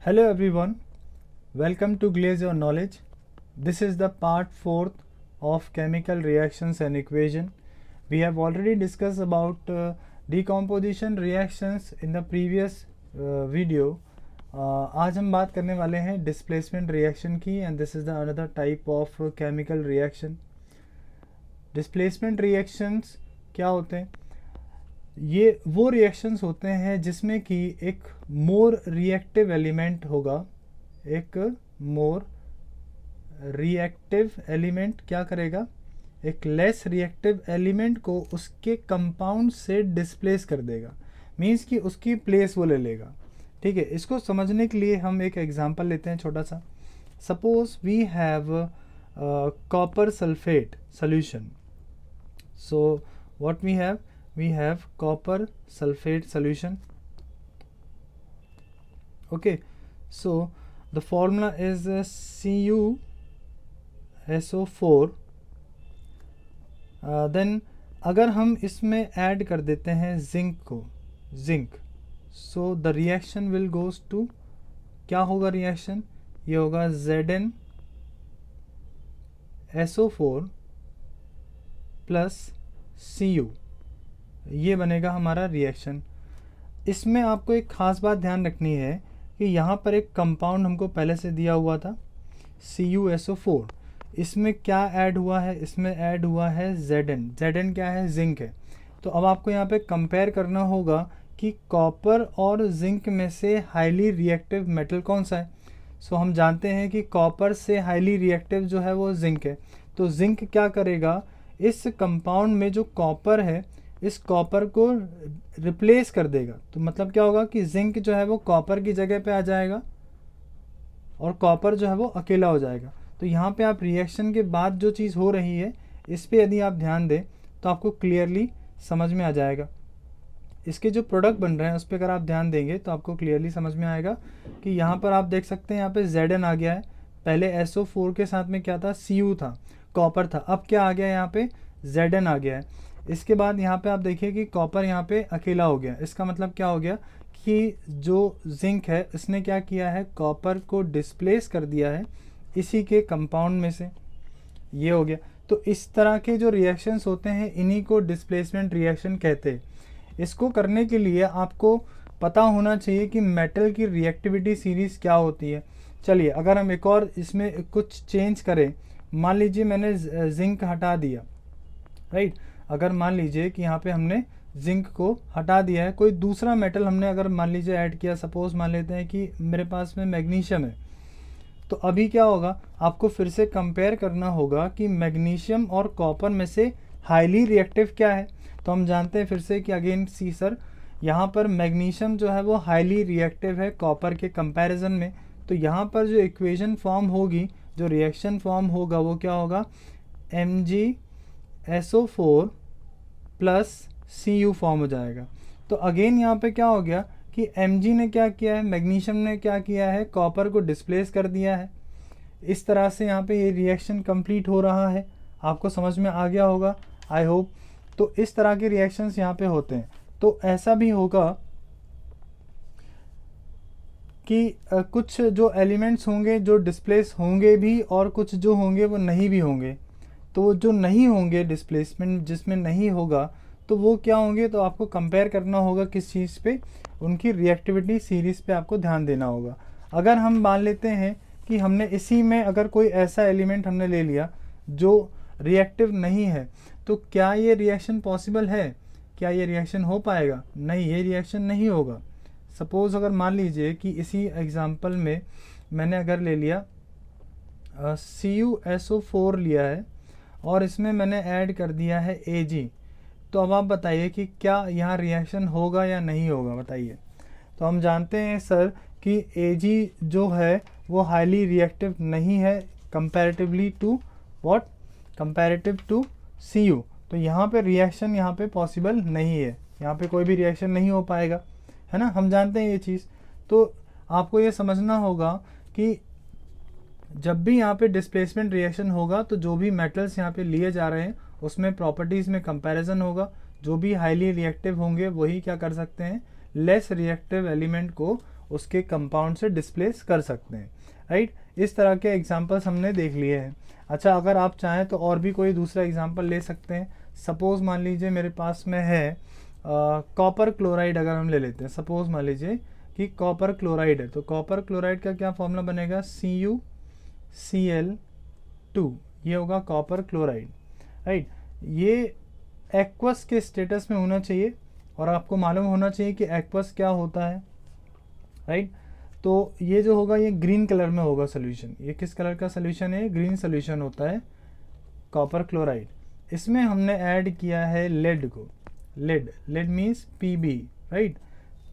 Hello everyone, welcome to Glaze Your Knowledge. This is the part 4th of chemical reactions and equation. We have already discussed about decomposition reactions in the previous video. आज हम बात करने वाले हैं displacement reaction की and this is the another type of chemical reaction. Displacement reactions क्या होते हैं? ये वो रिएक्शंस होते हैं जिसमें कि एक मोर रिएक्टिव एलिमेंट होगा, एक मोर रिएक्टिव एलिमेंट क्या करेगा, एक लेस रिएक्टिव एलिमेंट को उसके कंपाउंड से डिस्प्लेस कर देगा, मीन्स कि उसकी प्लेस वो ले लेगा. ठीक है, इसको समझने के लिए हम एक एग्जांपल लेते हैं छोटा सा. Suppose we have copper sulphate solution. So what we have copper sulfate solution. Okay, so the formula is CuSO4. then अगर हम इसमें ऐड कर देते हैं जिंक को, zinc, so the reaction will goes to, क्या होगा रिएक्शन, ये होगा ZnSO4 प्लस Cu. ये बनेगा हमारा रिएक्शन. इसमें आपको एक ख़ास बात ध्यान रखनी है कि यहाँ पर एक कंपाउंड हमको पहले से दिया हुआ था CuSO4. इसमें क्या ऐड हुआ है, इसमें ऐड हुआ है Zn. Zn क्या है, जिंक है. तो अब आपको यहाँ पे कंपेयर करना होगा कि कॉपर और जिंक में से हाईली रिएक्टिव मेटल कौन सा है. सो हम जानते हैं कि कॉपर से हाईली रिएक्टिव जो है वो जिंक है. तो जिंक क्या करेगा, इस कंपाउंड में जो कॉपर है इस कॉपर को रिप्लेस कर देगा. तो मतलब क्या होगा कि जिंक जो है वो कॉपर की जगह पे आ जाएगा और कॉपर जो है वो अकेला हो जाएगा. तो यहाँ पे आप रिएक्शन के बाद जो चीज़ हो रही है इस पे यदि आप ध्यान दें तो आपको क्लियरली समझ में आ जाएगा. इसके जो प्रोडक्ट बन रहे हैं उस पर अगर आप ध्यान देंगे तो आपको क्लियरली समझ में आएगा कि यहाँ पर आप देख सकते हैं यहाँ पे Zn आ गया है. पहले SO4 के साथ में क्या था, Cu था, कॉपर था. अब क्या आ गया, यहाँ पे Zn आ गया है. इसके बाद यहाँ पे आप देखिए कि कॉपर यहाँ पे अकेला हो गया. इसका मतलब क्या हो गया कि जो जिंक है इसने क्या किया है, कॉपर को डिस्प्लेस कर दिया है इसी के कंपाउंड में से. ये हो गया. तो इस तरह के जो रिएक्शंस होते हैं इन्हीं को डिस्प्लेसमेंट रिएक्शन कहते हैं. इसको करने के लिए आपको पता होना चाहिए कि मेटल की रिएक्टिविटी सीरीज़ क्या होती है. चलिए अगर हम एक और इसमें कुछ चेंज करें, मान लीजिए मैंने जिंक हटा दिया, राइट. अगर मान लीजिए कि यहाँ पे हमने जिंक को हटा दिया है, कोई दूसरा मेटल हमने अगर मान लीजिए ऐड किया, सपोज मान लेते हैं कि मेरे पास में मैग्नीशियम है. तो अभी क्या होगा, आपको फिर से कंपेयर करना होगा कि मैग्नीशियम और कॉपर में से हाईली रिएक्टिव क्या है. तो हम जानते हैं फिर से कि अगेन सी सर, यहाँ पर मैग्नीशियम जो है वो हाईली रिएक्टिव है कॉपर के कंपैरिजन में. तो यहाँ पर जो इक्वेशन फॉर्म होगी, जो रिएक्शन फॉर्म होगा वो क्या होगा, MgSO4 प्लस Cu फॉर्म हो जाएगा. तो अगेन यहाँ पे क्या हो गया कि Mg ने क्या किया है, मैग्नीशियम ने क्या किया है, कॉपर को डिस्प्लेस कर दिया है. इस तरह से यहाँ पे ये रिएक्शन कंप्लीट हो रहा है. आपको समझ में आ गया होगा, आई होप. तो इस तरह के रिएक्शंस यहाँ पे होते हैं. तो ऐसा भी होगा कि कुछ जो एलिमेंट्स होंगे जो डिस्प्लेस होंगे भी और कुछ जो होंगे वो नहीं भी होंगे. तो जो नहीं होंगे, डिस्प्लेसमेंट जिसमें नहीं होगा, तो वो क्या होंगे, तो आपको कंपेयर करना होगा किस चीज़ पे, उनकी रिएक्टिविटी सीरीज़ पे आपको ध्यान देना होगा. अगर हम मान लेते हैं कि हमने इसी में अगर कोई ऐसा एलिमेंट हमने ले लिया जो रिएक्टिव नहीं है, तो क्या ये रिएक्शन पॉसिबल है, क्या ये रिएक्शन हो पाएगा, नहीं, ये रिएक्शन नहीं होगा. सपोज़ अगर मान लीजिए कि इसी एग्जाम्पल में मैंने अगर ले लिया CuSO4 लिया है और इसमें मैंने ऐड कर दिया है Ag. तो अब आप बताइए कि क्या यहाँ रिएक्शन होगा या नहीं होगा, बताइए. तो हम जानते हैं सर कि Ag जो है वो हाईली रिएक्टिव नहीं है comparatively to what, comparative to Cu. तो यहाँ पे रिएक्शन यहाँ पे पॉसिबल नहीं है, यहाँ पे कोई भी रिएक्शन नहीं हो पाएगा, है ना. हम जानते हैं ये चीज़. तो आपको ये समझना होगा कि जब भी यहाँ पे डिस्प्लेसमेंट रिएक्शन होगा तो जो भी मेटल्स यहाँ पे लिए जा रहे हैं उसमें प्रॉपर्टीज़ में कंपैरिजन होगा. जो भी हाईली रिएक्टिव होंगे वही क्या कर सकते हैं, लेस रिएक्टिव एलिमेंट को उसके कंपाउंड से डिस्प्लेस कर सकते हैं, राइट। इस तरह के एग्जांपल्स हमने देख लिए हैं। अच्छा, अगर आप चाहें तो और भी कोई दूसरा एग्जांपल ले सकते हैं। सपोज़ मान लीजिए मेरे पास में है कॉपर क्लोराइड, अगर हम ले लेते हैं। सपोज़ मान लीजिए कि कॉपर क्लोराइड है, तो कॉपर क्लोराइड का क्या फॉर्मूला बनेगा, CuCl2, ये होगा कॉपर क्लोराइड, राइट। ये एक्वस के स्टेटस में होना चाहिए और आपको मालूम होना चाहिए कि एक्वस क्या होता है, राइट। तो ये जो होगा ये ग्रीन कलर में होगा सोल्यूशन। ये किस कलर का सोल्यूशन है, ग्रीन सोल्यूशन होता है कॉपर क्लोराइड। इसमें हमने ऐड किया है लेड को, लेड मीन्स Pb, राइट।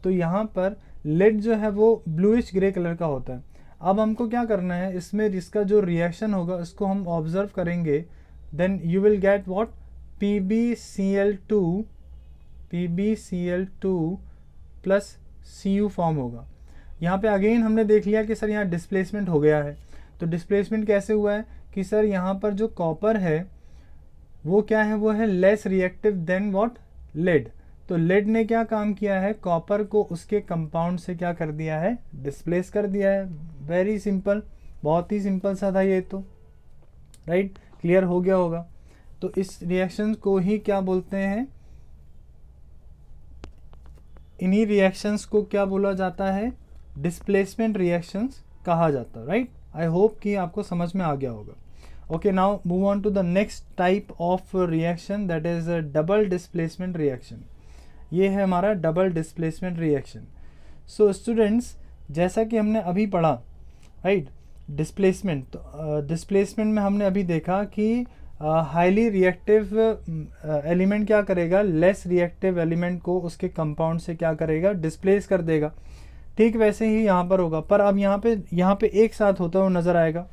तो यहाँ पर लेड जो है वो ब्लूइश ग्रे कलर का होता है। अब हमको क्या करना है, इसमें इसका जो रिएक्शन होगा उसको हम ऑब्जर्व करेंगे, then you will get what, PbCl2 plus Cu form होगा। यहाँ पे अगेन हमने देख लिया कि सर यहाँ डिस्प्लेसमेंट हो गया है। तो डिस्प्लेसमेंट कैसे हुआ है कि सर यहाँ पर जो कॉपर है वो क्या है, वो है less reactive than what, lead. तो लेड ने क्या काम किया है, कॉपर को उसके कंपाउंड से क्या कर दिया है, डिस्प्लेस कर दिया है। वेरी सिंपल, बहुत ही सिंपल सा था ये तो, राइट। क्लियर हो गया होगा। तो इस रिएक्शन को ही क्या बोलते हैं, इन्हीं रिएक्शंस को क्या बोला जाता है, डिस्प्लेसमेंट रिएक्शंस कहा जाता है, राइट। आई होप कि आपको समझ में आ गया होगा। Okay, now move on to the next type of reaction, that is double displacement reaction. ये है हमारा double displacement reaction. So students, जैसा कि हमने अभी पढ़ा, राइट, डिस्प्लेसमेंट, तो डिस्प्लेसमेंट में हमने अभी देखा कि हाईली रिएक्टिव एलिमेंट क्या करेगा, लेस रिएक्टिव एलिमेंट को उसके कंपाउंड से क्या करेगा, डिस्प्लेस कर देगा। ठीक वैसे ही यहाँ पर होगा, पर अब यहाँ पे एक साथ होता है वो नज़र आएगा।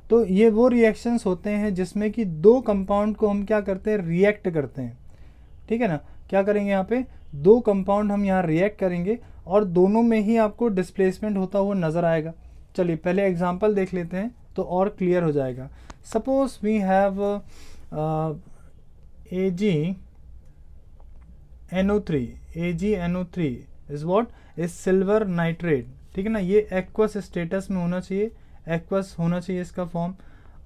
तो ये वो रिएक्शंस होते हैं जिसमें कि दो कंपाउंड को हम क्या करते हैं, रिएक्ट करते हैं, ठीक है ना। क्या करेंगे, यहाँ पे दो कंपाउंड हम यहाँ रिएक्ट करेंगे और दोनों में ही आपको डिस्प्लेसमेंट होता हुआ नज़र आएगा। चलिए पहले एग्जांपल देख लेते हैं तो और क्लियर हो जाएगा। Suppose we have AgNO3 is what, is silver nitrate, ठीक है ना। ये एक्वस स्टेटस में होना चाहिए, एक्वस होना चाहिए इसका फॉर्म।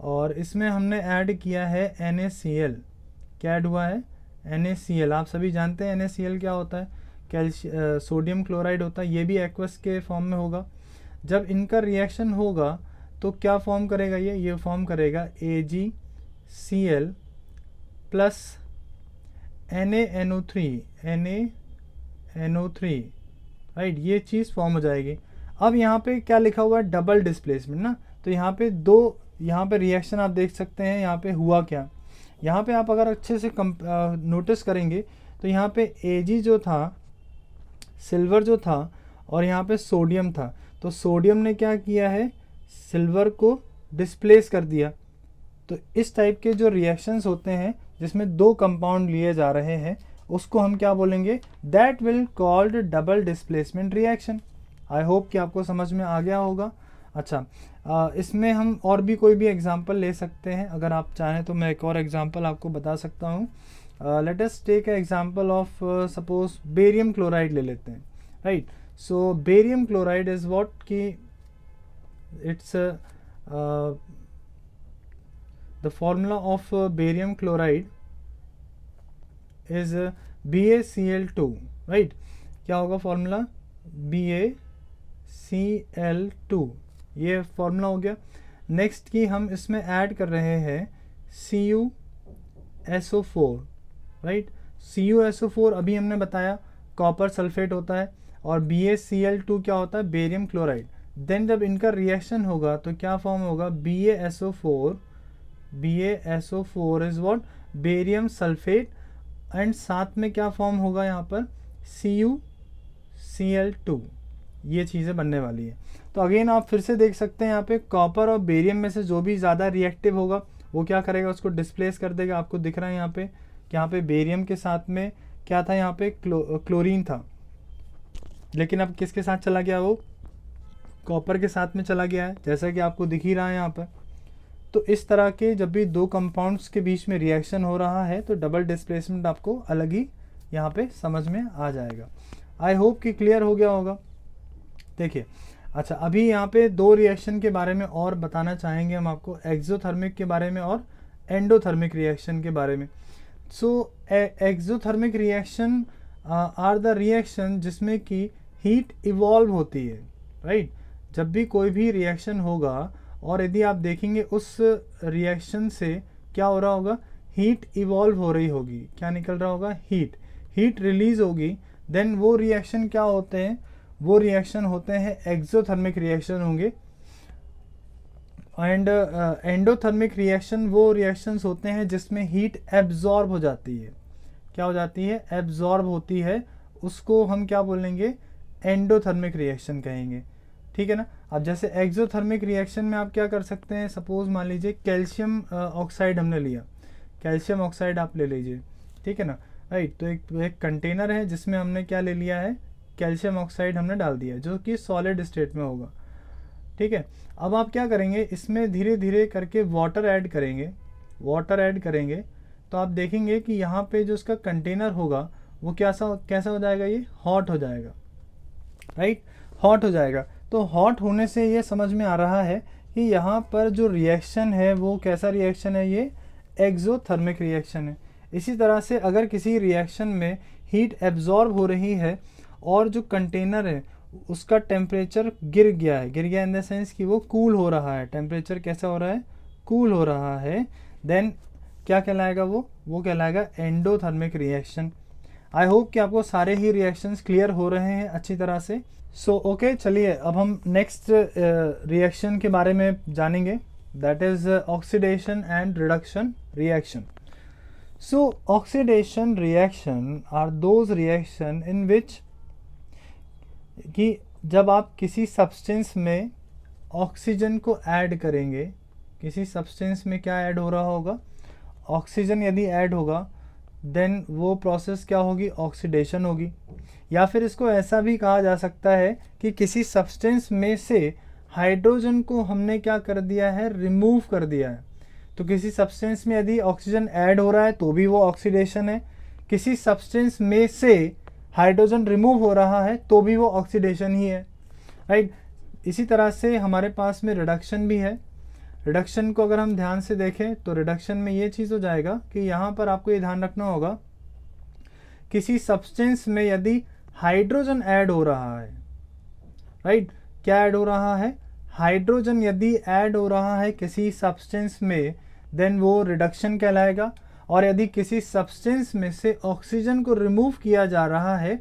और इसमें हमने ऐड किया है NaCl। क्या ऐड हुआ है, NaCl। आप सभी जानते हैं NaCl क्या होता है, सोडियम क्लोराइड होता है। ये भी एक्वस के फॉर्म में होगा। जब इनका रिएक्शन होगा तो क्या फॉर्म करेगा, ये फॉर्म करेगा AgCl प्लस NaNO3, राइट। ये चीज़ फॉर्म हो जाएगी। अब यहाँ पे क्या लिखा हुआ है, डबल डिस्प्लेसमेंट ना। तो यहाँ पे यहाँ पे रिएक्शन आप देख सकते हैं। यहाँ पे हुआ क्या, यहाँ पे आप अगर अच्छे से नोटिस करेंगे तो यहाँ पे Ag जो था, सिल्वर जो था, और यहाँ पे सोडियम था। तो सोडियम ने क्या किया है, सिल्वर को डिस्प्लेस कर दिया। तो इस टाइप के जो रिएक्शंस होते हैं जिसमें दो कंपाउंड लिए जा रहे हैं, उसको हम क्या बोलेंगे, that will called double displacement reaction. I hope कि आपको समझ में आ गया होगा। अच्छा, इसमें हम और भी कोई भी एग्जांपल ले सकते हैं। अगर आप चाहें तो मैं एक और एग्जांपल आपको बता सकता हूँ। Let us take a example of suppose barium chloride ले लेते हैं, right. So barium chloride is what कि it's the formula of barium chloride is BaCl2, right. क्या होगा फॉर्मूला, BaCl2, ये फॉर्मूला हो गया। नेक्स्ट की हम इसमें ऐड कर रहे हैं CuSO4, राइट। CuSO4 अभी हमने बताया कॉपर सल्फेट होता है, और BaCl2 क्या होता है, बेरियम क्लोराइड। देन जब इनका रिएक्शन होगा तो क्या फॉर्म होगा, BaSO4 is what, barium sulphate, and साथ में क्या फॉर्म होगा यहाँ पर, CuCl2। ये चीज़ें बनने वाली है। तो अगेन आप फिर से देख सकते हैं यहाँ पे कॉपर और बेरियम में से जो भी ज़्यादा रिएक्टिव होगा वो क्या करेगा, उसको डिस्प्लेस कर देगा। आपको दिख रहा है यहाँ पे कि यहाँ पे बेरियम के साथ में क्या था, यहाँ पे क्लोरीन था, लेकिन अब किसके साथ चला गया, वो कॉपर के साथ में चला गया है, जैसा कि आपको दिख ही रहा है यहाँ पर। तो इस तरह के जब भी दो कंपाउंड्स के बीच में रिएक्शन हो रहा है तो डबल डिस्प्लेसमेंट आपको अलग ही यहाँ पे समझ में आ जाएगा। आई होप कि क्लियर हो गया होगा। देखिए, अच्छा अभी यहाँ पे दो रिएक्शन के बारे में और बताना चाहेंगे हम आपको, एक्सोथर्मिक के बारे में और एंडोथर्मिक रिएक्शन के बारे में। So exothermic reaction are the reaction जिसमें कि हीट इवॉल्व होती है, राइट। जब भी कोई भी रिएक्शन होगा और यदि आप देखेंगे उस रिएक्शन से क्या हो रहा होगा, हीट इवॉल्व हो रही होगी, क्या निकल रहा होगा, हीट रिलीज होगी, देन वो रिएक्शन क्या होते हैं, वो रिएक्शन होते हैं एक्सोथर्मिक रिएक्शन होंगे। एंड एंडोथर्मिक रिएक्शन वो रिएक्शंस होते हैं जिसमें हीट एब्जॉर्ब हो जाती है, क्या हो जाती है, एब्जॉर्ब होती है, उसको हम क्या बोलेंगे, एंडोथर्मिक रिएक्शन कहेंगे, ठीक है ना। अब जैसे एक्सोथर्मिक रिएक्शन में आप क्या कर सकते हैं, सपोज मान लीजिए कैल्शियम ऑक्साइड हमने लिया, कैल्शियम ऑक्साइड आप ले लीजिए, ठीक है ना, राइट। तो एक कंटेनर है जिसमें हमने क्या ले लिया है, कैल्शियम ऑक्साइड हमने डाल दिया जो कि सॉलिड स्टेट में होगा, ठीक है। अब आप क्या करेंगे, इसमें धीरे धीरे करके वाटर ऐड करेंगे, तो आप देखेंगे कि यहाँ पे जो उसका कंटेनर होगा वो कैसा हो जाएगा, ये हॉट हो जाएगा, राइट, हॉट हो जाएगा। तो हॉट होने से ये समझ में आ रहा है कि यहाँ पर जो रिएक्शन है वो कैसा रिएक्शन है, ये एक्सोथर्मिक रिएक्शन है। इसी तरह से अगर किसी रिएक्शन में हीट एब्जॉर्ब हो रही है और जो कंटेनर है उसका टेम्परेचर गिर गया इन द सेंस कि वो कूल हो रहा है, टेम्परेचर कैसा हो रहा है, कूल हो रहा है, देन क्या कहलाएगा, वो कहलाएगा एंडोथर्मिक रिएक्शन। आई होप कि आपको सारे ही रिएक्शंस क्लियर हो रहे हैं अच्छी तरह से। सो ओके, चलिए अब हम नेक्स्ट रिएक्शन के बारे में जानेंगे, that is oxidation and reduction reaction. So oxidation reaction are those reaction in which कि जब आप किसी सब्सटेंस में ऑक्सीजन को ऐड करेंगे, किसी सब्सटेंस में क्या ऐड हो रहा होगा, ऑक्सीजन यदि ऐड होगा, देन वो प्रोसेस क्या होगी, ऑक्सीडेशन होगी। या फिर इसको ऐसा भी कहा जा सकता है कि किसी सब्सटेंस में से हाइड्रोजन को हमने क्या कर दिया है, रिमूव कर दिया है। तो किसी सब्सटेंस में यदि ऑक्सीजन ऐड हो रहा है तो भी वो ऑक्सीडेशन है, किसी सब्सटेंस में से हाइड्रोजन रिमूव हो रहा है तो भी वो ऑक्सीडेशन ही है, राइट। इसी तरह से हमारे पास में रिडक्शन भी है। रिडक्शन को अगर हम ध्यान से देखें तो रिडक्शन में ये चीज़ हो जाएगा कि यहाँ पर आपको ये ध्यान रखना होगा, किसी सब्सटेंस में यदि हाइड्रोजन ऐड हो रहा है, राइट, क्या ऐड हो रहा है, हाइड्रोजन यदि ऐड हो रहा है किसी सब्सटेंस में, देन वो रिडक्शन कहलाएगा। और यदि किसी सब्सटेंस में से ऑक्सीजन को रिमूव किया जा रहा है,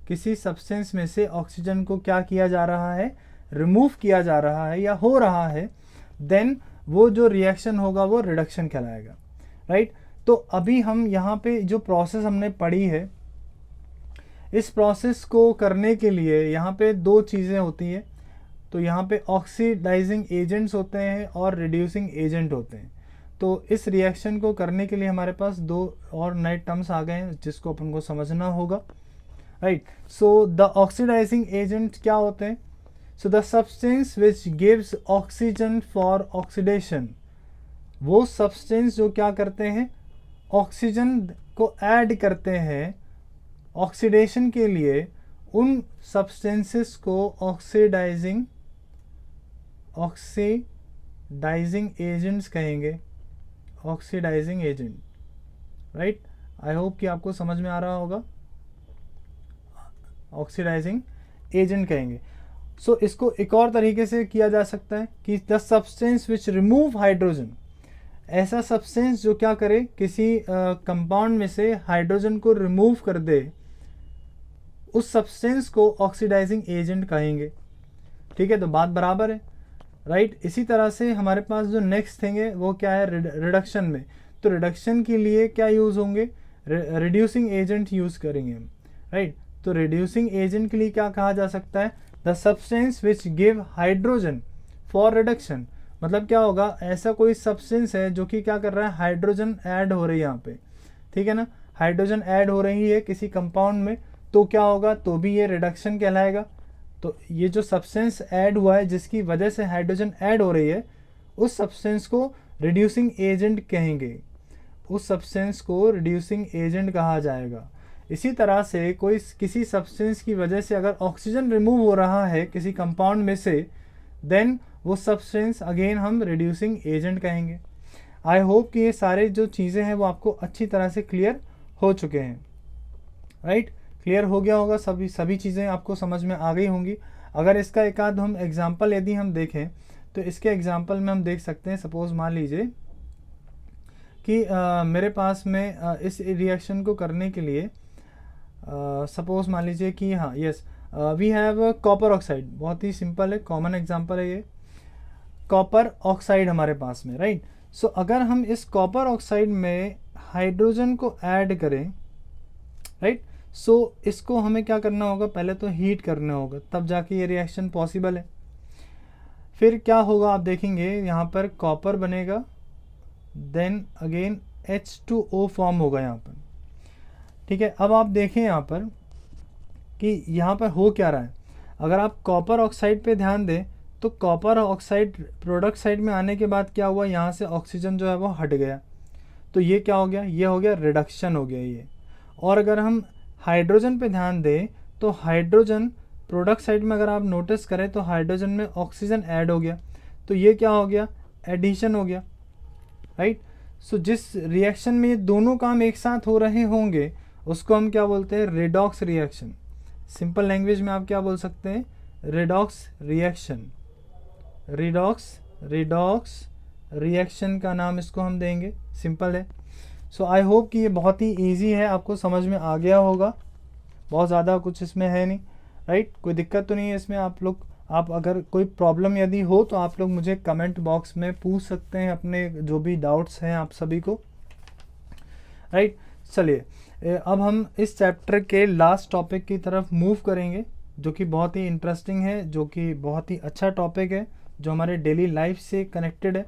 किसी सब्सटेंस में से ऑक्सीजन को क्या किया जा रहा है, रिमूव किया जा रहा है या हो रहा है, देन वो जो रिएक्शन होगा वो रिडक्शन कहलाएगा, राइट। तो अभी हम यहाँ पे जो प्रोसेस हमने पढ़ी है, इस प्रोसेस को करने के लिए यहाँ पे दो चीज़ें होती हैं। तो यहाँ पे ऑक्सीडाइजिंग एजेंट्स होते हैं और रिड्यूसिंग एजेंट होते हैं। तो इस रिएक्शन को करने के लिए हमारे पास दो और नए टर्म्स आ गए हैं जिसको अपन को समझना होगा, right. So the oxidising agent क्या होते हैं, so the substance which gives oxygen for oxidation, वो सब्सटेंस जो क्या करते हैं, ऑक्सीजन को ऐड करते हैं ऑक्सीडेशन के लिए, उन सब्सटेंसेस को ऑक्सीडाइजिंग एजेंट्स कहेंगे, oxidising agent, right. I hope कि आपको समझ में आ रहा होगा, ऑक्सीडाइजिंग एजेंट कहेंगे। सो इसको एक और तरीके से किया जा सकता है कि the substance which remove hydrogen, ऐसा सब्सटेंस जो क्या करे, किसी कंपाउंड में से हाइड्रोजन को रिमूव कर दे, उस सब्सटेंस को ऑक्सीडाइजिंग एजेंट कहेंगे, ठीक है। तो बात बराबर है, राइट। इसी तरह से हमारे पास जो नेक्स्ट थिंग है वो क्या है, रिडक्शन में। तो रिडक्शन के लिए क्या यूज़ होंगे, रिड्यूसिंग एजेंट यूज़ करेंगे हम, राइट। तो रिड्यूसिंग एजेंट के लिए क्या कहा जा सकता है, the substance which give hydrogen for reduction. मतलब क्या होगा, ऐसा कोई सब्सटेंस है जो कि क्या कर रहा है, हाइड्रोजन ऐड हो रही है यहाँ पे, ठीक है ना, हाइड्रोजन ऐड हो रही है किसी कंपाउंड में, तो क्या होगा, तो भी ये रिडक्शन कहलाएगा। तो ये जो सब्सटेंस ऐड हुआ है जिसकी वजह से हाइड्रोजन ऐड हो रही है, उस सब्सटेंस को रिड्यूसिंग एजेंट कहेंगे, उस सब्सटेंस को रिड्यूसिंग एजेंट कहा जाएगा। इसी तरह से कोई किसी सब्सटेंस की वजह से अगर ऑक्सीजन रिमूव हो रहा है किसी कंपाउंड में से, देन वो सब्सटेंस अगेन हम रिड्यूसिंग एजेंट कहेंगे। आई होप कि ये सारे जो चीज़ें हैं वो आपको अच्छी तरह से क्लियर हो चुके हैं, राइट? क्लियर हो गया होगा, सभी चीज़ें आपको समझ में आ गई होंगी। अगर इसका एक आध हम एग्जाम्पल यदि हम देखें तो इसके एग्जाम्पल में हम देख सकते हैं, सपोज मान लीजिए कि मेरे पास में इस रिएक्शन को करने के लिए सपोज मान लीजिए कि हाँ yes we have copper oxide, बहुत ही सिंपल है, कॉमन एग्जांपल है ये, कॉपर ऑक्साइड हमारे पास में, राइट? सो अगर हम इस कॉपर ऑक्साइड में हाइड्रोजन को ऐड करें, राइट, सो इसको हमें क्या करना होगा, पहले तो हीट करना होगा, तब जाके ये रिएक्शन पॉसिबल है। फिर क्या होगा आप देखेंगे यहाँ पर कॉपर बनेगा, देन अगेन H2O फॉर्म होगा यहाँ पर, ठीक है। अब आप देखें यहाँ पर कि यहाँ पर हो क्या रहा है। अगर आप कॉपर ऑक्साइड पे ध्यान दें तो कॉपर ऑक्साइड प्रोडक्ट साइड में आने के बाद क्या हुआ, यहाँ से ऑक्सीजन जो है वो हट गया, तो ये क्या हो गया, ये हो गया रिडक्शन हो गया ये। और अगर हम हाइड्रोजन पे ध्यान दें तो हाइड्रोजन प्रोडक्ट साइड में अगर आप नोटिस करें तो हाइड्रोजन में ऑक्सीजन ऐड हो गया, तो ये क्या हो गया, एडिशन हो गया, राइट? सो जिस रिएक्शन में ये दोनों काम एक साथ हो रहे होंगे उसको हम क्या बोलते हैं, रेडॉक्स रिएक्शन। सिंपल लैंग्वेज में आप क्या बोल सकते हैं, रेडॉक्स रिएक्शन। रिडॉक्स रिएक्शन का नाम इसको हम देंगे, सिंपल है। सो आई होप कि ये बहुत ही ईजी है, आपको समझ में आ गया होगा, बहुत ज़्यादा कुछ इसमें है नहीं, राइट? कोई दिक्कत तो नहीं है इसमें। आप अगर कोई प्रॉब्लम यदि हो तो आप लोग मुझे कमेंट बॉक्स में पूछ सकते हैं अपने जो भी डाउट्स हैं आप सभी को, राइट? चलिए अब हम इस चैप्टर के लास्ट टॉपिक की तरफ मूव करेंगे, जो कि बहुत ही इंटरेस्टिंग है, जो कि बहुत ही अच्छा टॉपिक है, जो हमारे डेली लाइफ से कनेक्टेड है,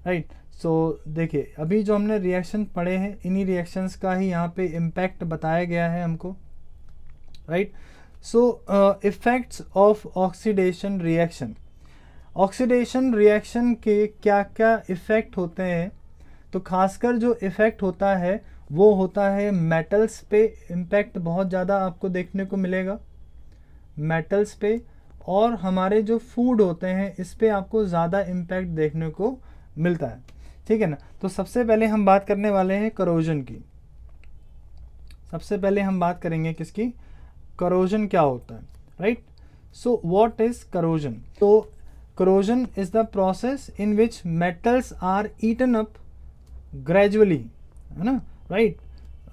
राइट? सो देखिए अभी जो हमने रिएक्शन पढ़े हैं, इन्हीं रिएक्शंस का ही यहाँ पे इम्पैक्ट बताया गया है हमको, right? So effects of oxidation reaction. Oxidation reaction के क्या क्या इफ़ेक्ट होते हैं, तो खासकर जो इफ़ेक्ट होता है वो होता है मेटल्स पे, इम्पैक्ट बहुत ज़्यादा आपको देखने को मिलेगा मेटल्स पे, और हमारे जो फूड होते हैं इस पे आपको ज़्यादा इम्पैक्ट देखने को मिलता है, ठीक है ना? तो सबसे पहले हम बात करने वाले हैं करोजन की। सबसे पहले हम बात करेंगे किसकी, करोजन क्या होता है, right? So what is corrosion? तो corrosion is the process in which metals are eaten up gradually, है ना, right?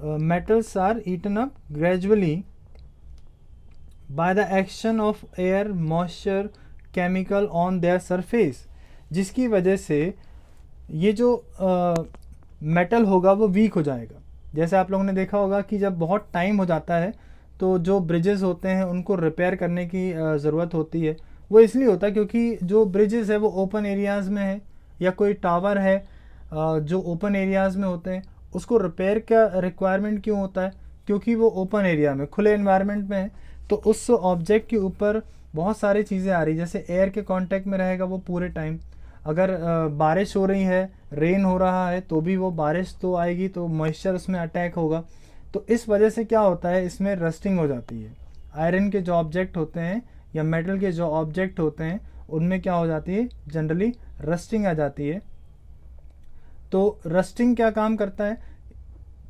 Metals are eaten up gradually by the action of air, moisture, chemical on their surface, जिसकी वजह से ये जो metal होगा वो वीक हो जाएगा। जैसे आप लोगों ने देखा होगा कि जब बहुत टाइम हो जाता है तो जो ब्रिजेस होते हैं उनको रिपेयर करने की ज़रूरत होती है। वो इसलिए होता है क्योंकि जो ब्रिजेस है वो ओपन एरियाज़ में है, या कोई टावर है जो ओपन एरियाज़ में होते हैं, उसको रिपेयर का रिक्वायरमेंट क्यों होता है, क्योंकि वो ओपन एरिया में, खुले एनवायरनमेंट में है, तो उस ऑब्जेक्ट के ऊपर बहुत सारी चीज़ें आ रही, जैसे एयर के कांटेक्ट में रहेगा वो पूरे टाइम। अगर बारिश हो रही है, रेन हो रहा है, तो भी वो बारिश तो आएगी, तो मॉइस्चर उसमें अटैक होगा, तो इस वजह से क्या होता है, इसमें रस्टिंग हो जाती है। आयरन के जो ऑब्जेक्ट होते हैं या मेटल के जो ऑब्जेक्ट होते हैं उनमें क्या हो जाती है, जनरली रस्टिंग आ जाती है। तो रस्टिंग क्या काम करता है,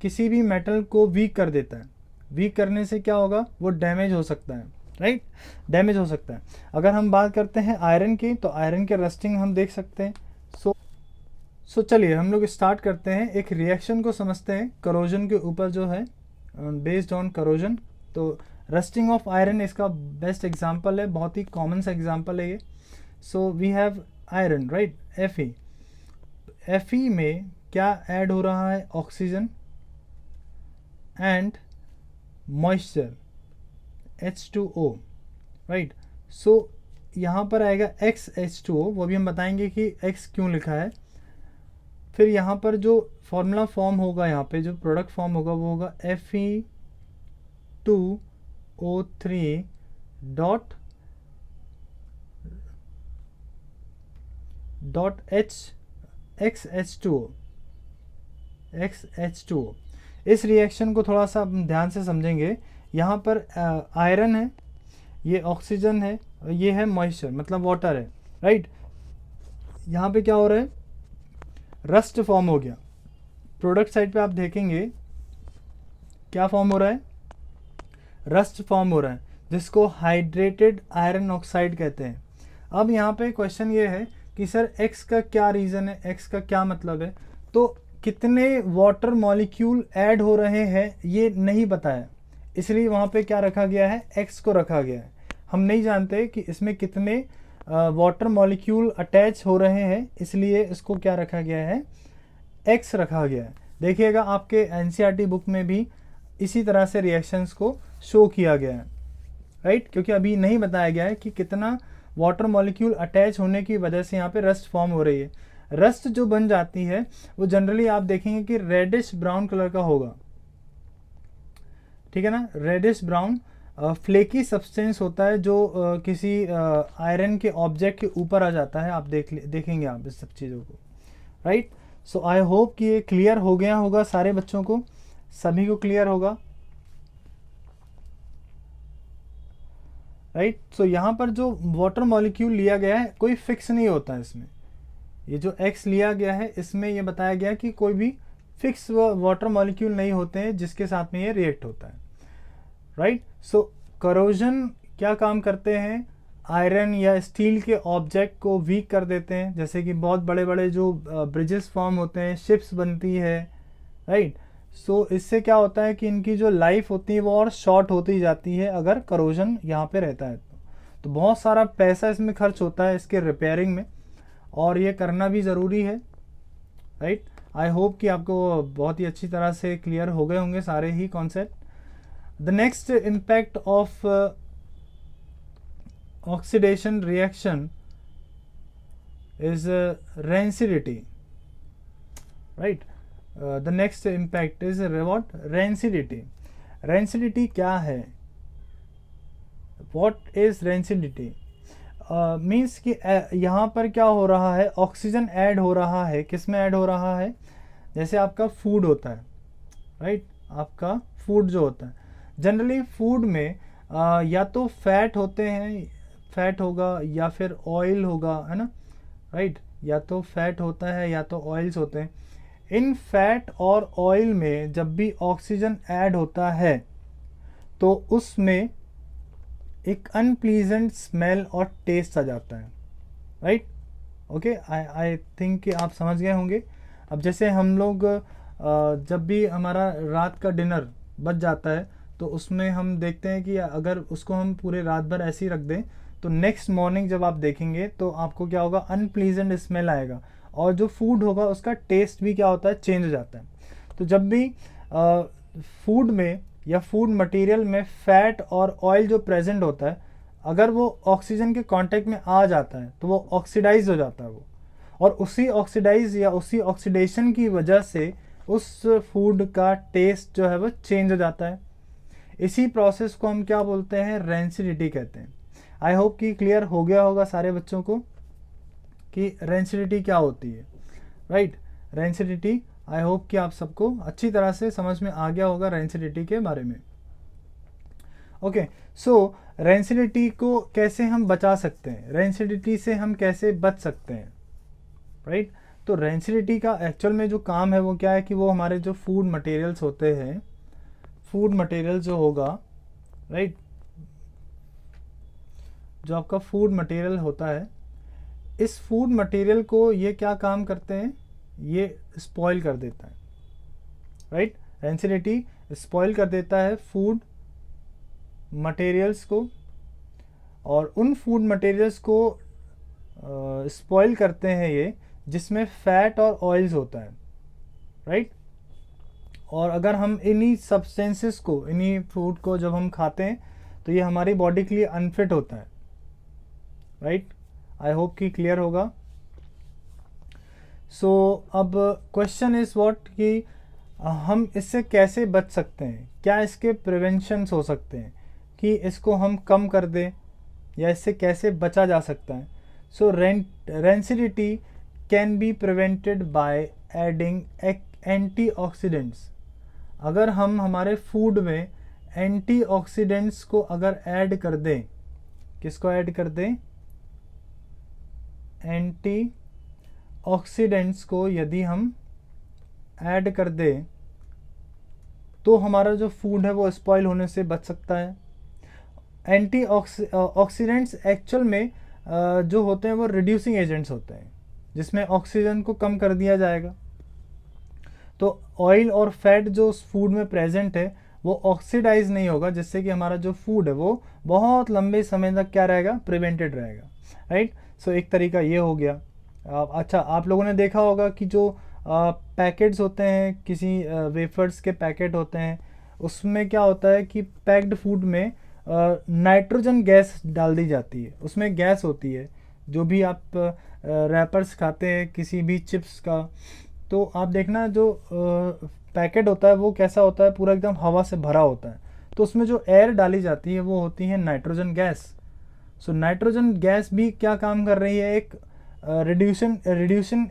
किसी भी मेटल को वीक कर देता है। वीक करने से क्या होगा, वो डैमेज हो सकता है, राइट? डैमेज हो सकता है। अगर हम बात करते हैं आयरन की, तो आयरन के रस्टिंग हम देख सकते हैं। सो चलिए हम लोग स्टार्ट करते हैं, एक रिएक्शन को समझते हैं करोजन के ऊपर जो है, बेस्ड ऑन करोजन। तो रस्टिंग ऑफ आयरन इसका बेस्ट एग्जांपल है, बहुत ही कॉमन सा एग्जांपल है ये। So we have iron, right, Fe। Fe में क्या ऐड हो रहा है, oxygen and moisture H2O, right? So यहाँ पर आएगा XH2O, वो भी हम बताएंगे कि X क्यों लिखा है। फिर यहाँ पर जो फॉर्मूला फॉर्म होगा, यहाँ पे जो प्रोडक्ट फॉर्म होगा वो होगा Fe2O3 डॉट XH2O। इस रिएक्शन को थोड़ा सा ध्यान से समझेंगे। यहाँ पर आयरन है, ये ऑक्सीजन है, ये है मॉइस्चर मतलब वाटर है, राइट। यहाँ पे क्या हो रहा है, रस्ट फॉर्म हो गया। प्रोडक्ट साइड पे आप देखेंगे क्या फॉर्म हो रहा है, रस्ट फॉर्म हो रहा है, जिसको हाइड्रेटेड आयरन ऑक्साइड कहते हैं। अब यहाँ पे क्वेश्चन ये है कि सर एक्स का क्या रीज़न है, एक्स का क्या मतलब है, तो कितने वाटर मॉलिक्यूल ऐड हो रहे हैं ये नहीं बताया, इसलिए वहाँ पे क्या रखा गया है, एक्स को रखा गया है। हम नहीं जानते कि इसमें कितने वाटर मॉलिक्यूल अटैच हो रहे हैं, इसलिए इसको क्या रखा गया है, एक्स रखा गया है। देखिएगा आपके एनसीईआरटी बुक में भी इसी तरह से रिएक्शंस को शो किया गया है, राइट, क्योंकि अभी नहीं बताया गया है कि कितना वाटर मॉलिक्यूल अटैच होने की वजह से यहाँ पे रस्ट फॉर्म हो रही है। रस्ट जो बन जाती है वो जनरली आप देखेंगे कि रेडिश ब्राउन कलर का होगा, ठीक है ना, रेडिश ब्राउन फ्लेकी सब्सटेंस होता है जो किसी आयरन के ऑब्जेक्ट के ऊपर आ जाता है। आप देखेंगे आप इस सब चीज़ों को, राइट। सो आई होप कि ये क्लियर हो गया होगा सारे बच्चों को, सभी को क्लियर होगा, राइट। सो यहाँ पर जो वाटर मॉलिक्यूल लिया गया है कोई फिक्स नहीं होता है इसमें, ये जो एक्स लिया गया है इसमें ये बताया गया कि कोई भी फिक्स वाटर मॉलिक्यूल नहीं होते हैं जिसके साथ में ये रिएक्ट होता है, राइट। सो करोजन क्या काम करते हैं, आयरन या स्टील के ऑब्जेक्ट को वीक कर देते हैं, जैसे कि बहुत बड़े बड़े जो ब्रिजेस फॉर्म होते हैं, शिप्स बनती है, राइट। सो इससे क्या होता है कि इनकी जो लाइफ होती है वो और शॉर्ट होती जाती है अगर करोजन यहाँ पे रहता है तो बहुत सारा पैसा इसमें खर्च होता है इसके रिपेयरिंग में, और ये करना भी ज़रूरी है, राइट। आई होप कि आपको बहुत ही अच्छी तरह से क्लियर हो गए होंगे सारे ही concept. The next impact of oxidation reaction is rancidity, right. The next impact is what, rancidity. Rancidity क्या है, what is rancidity? मीन्स कि यहाँ पर क्या हो रहा है, ऑक्सीजन ऐड हो रहा है, किस में ऐड हो रहा है, जैसे आपका फूड होता है, राइट, आपका फूड जो होता है, जनरली फूड में या तो फैट होते हैं, फैट होगा या फिर ऑयल होगा, है ना, राइट, या तो फैट होता है या तो ऑयल्स होते हैं। इन फैट और ऑयल में जब भी ऑक्सीजन ऐड होता है तो उसमें एक अनप्लीजेंट स्मेल और टेस्ट आ जाता है, राइट। ओके, आई थिंक कि आप समझ गए होंगे। अब जैसे हम लोग जब भी हमारा रात का डिनर बच जाता है तो उसमें हम देखते हैं कि अगर उसको हम पूरे रात भर ऐसे ही रख दें तो नेक्स्ट मॉर्निंग जब आप देखेंगे तो आपको क्या होगा, अनप्लीजेंट स्मेल आएगा, और जो फूड होगा उसका टेस्ट भी क्या होता है, चेंज हो जाता है। तो जब भी फूड में या फूड मटेरियल में फैट और ऑयल जो प्रेजेंट होता है, अगर वो ऑक्सीजन के कांटेक्ट में आ जाता है तो वो ऑक्सीडाइज हो जाता है वो, और उसी ऑक्सीडाइज या उसी ऑक्सीडेशन की वजह से उस फूड का टेस्ट जो है वो चेंज हो जाता है। इसी प्रोसेस को हम क्या बोलते हैं, रेंसिडिटी कहते हैं। आई होप कि क्लियर हो गया होगा सारे बच्चों को कि रेंसिडिटी क्या होती है, राइट। रेंसिडिटी, आई होप कि आप सबको अच्छी तरह से समझ में आ गया होगा रेंसिडिटी के बारे में। ओके, सो रेंसिडिटी को कैसे हम बचा सकते हैं, रेंसिडिटी से हम कैसे बच सकते हैं, राइट। तो रेंसिडिटी का एक्चुअल में जो काम है वो क्या है कि वो हमारे जो फूड मटेरियल्स होते हैं, फूड मटेरियल जो होगा, राइट, जो आपका फूड मटेरियल होता है, इस फूड मटेरियल को ये क्या काम करते हैं, ये स्पॉइल कर देता है, राइट। रेंसिडिटी स्पॉइल कर देता है फूड मटेरियल्स को, और उन फूड मटेरियल्स को स्पॉइल करते हैं ये जिसमें फैट और ऑयल्स होता है, राइट। और अगर हम इन्हीं सब्सटेंसेस को, इन्हीं फूड को जब हम खाते हैं तो ये हमारी बॉडी के लिए अनफिट होता है, राइट। आई होप कि क्लियर होगा। सो अब क्वेश्चन इज व्हाट कि हम इससे कैसे बच सकते हैं, क्या इसके प्रिवेंशंस हो सकते हैं कि इसको हम कम कर दें, या इससे कैसे बचा जा सकता है। So rancidity can be prevented by adding antioxidants. अगर हम हमारे फूड में एंटीऑक्सीडेंट्स को अगर ऐड कर दें, किसको ऐड कर दें, एंटीऑक्सीडेंट्स को यदि हम ऐड कर दें तो हमारा जो फूड है वो स्पॉइल होने से बच सकता है। एंटीऑक्सीडेंट्स एक्चुअल में जो होते हैं वो रिड्यूसिंग एजेंट्स होते हैं, जिसमें ऑक्सीजन को कम कर दिया जाएगा। तो ऑयल और फैट जो उस फूड में प्रेजेंट है वो ऑक्सीडाइज नहीं होगा, जिससे कि हमारा जो फूड है वो बहुत लंबे समय तक क्या रहेगा, प्रिवेंटेड रहेगा, राइट। सो एक तरीका ये हो गया। अच्छा, आप लोगों ने देखा होगा कि जो पैकेट्स होते हैं, किसी वेफर्स के पैकेट होते हैं, उसमें क्या होता है कि पैक्ड फूड में नाइट्रोजन गैस डाल दी जाती है। उसमें गैस होती है, जो भी आप रैपर्स खाते हैं किसी भी चिप्स का, तो आप देखना जो पैकेट होता है वो कैसा होता है, पूरा एकदम हवा से भरा होता है। तो उसमें जो एयर डाली जाती है वो होती है nitrogen gas. So nitrogen gas भी क्या काम कर रही है, एक रिड्यूशन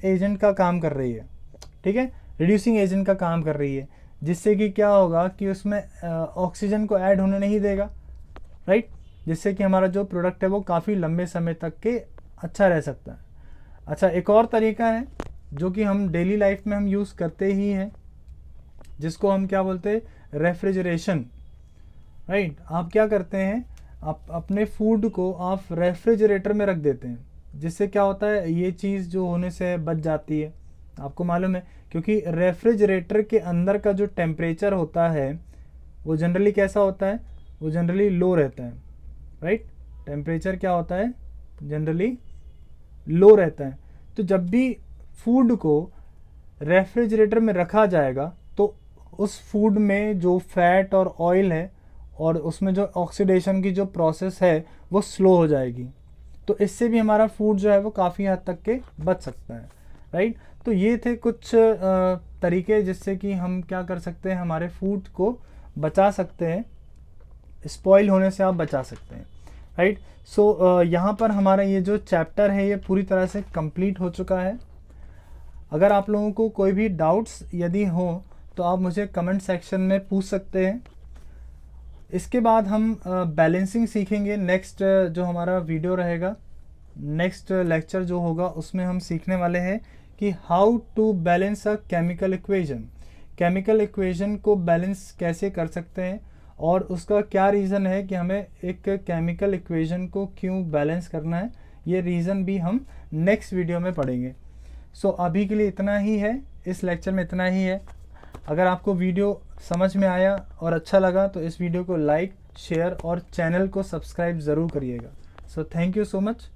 एजेंट का काम कर रही है, ठीक है, रिड्यूसिंग एजेंट का काम कर रही है, जिससे कि क्या होगा कि उसमें ऑक्सीजन को ऐड होने नहीं देगा, राइट, जिससे कि हमारा जो प्रोडक्ट है वो काफ़ी लंबे समय तक के अच्छा रह सकता है। अच्छा, एक और तरीका है जो कि हम डेली लाइफ में हम यूज़ करते ही हैं, जिसको हम क्या बोलते हैं, रेफ्रिजरेशन, राइट। आप क्या करते हैं, आप अपने फूड को आप रेफ्रिजरेटर में रख देते हैं, जिससे क्या होता है, ये चीज़ जो होने से बच जाती है। आपको मालूम है, क्योंकि रेफ्रिजरेटर के अंदर का जो टेम्परेचर होता है वो जनरली कैसा होता है, वो जनरली लो रहता है, राइट। टेम्परेचर क्या होता है, जनरली लो रहता है। तो जब भी फूड को रेफ्रिजरेटर में रखा जाएगा तो उस फूड में जो फैट और ऑयल है और उसमें जो ऑक्सीडेशन की जो प्रोसेस है वो स्लो हो जाएगी। तो इससे भी हमारा फूड जो है वो काफ़ी हद तक के बच सकता है, राइट। तो ये थे कुछ तरीके जिससे कि हम क्या कर सकते हैं, हमारे फूड को बचा सकते हैं, स्पॉइल होने से आप बचा सकते हैं, राइट। सो यहाँ पर हमारा ये जो चैप्टर है ये पूरी तरह से कंप्लीट हो चुका है। अगर आप लोगों को कोई भी डाउट्स यदि हो तो आप मुझे कमेंट सेक्शन में पूछ सकते हैं। इसके बाद हम बैलेंसिंग सीखेंगे। नेक्स्ट जो हमारा वीडियो रहेगा, नेक्स्ट लेक्चर जो होगा उसमें हम सीखने वाले हैं कि how to balance a chemical equation. Chemical equation को बैलेंस कैसे कर सकते हैं और उसका क्या रीज़न है कि हमें एक केमिकल इक्वेशन को क्यों बैलेंस करना है, ये रीज़न भी हम नेक्स्ट वीडियो में पढ़ेंगे। सो अभी के लिए इतना ही है, इस लेक्चर में इतना ही है। अगर आपको वीडियो समझ में आया और अच्छा लगा तो इस वीडियो को लाइक, शेयर और चैनल को सब्सक्राइब ज़रूर करिएगा। So thank you so much.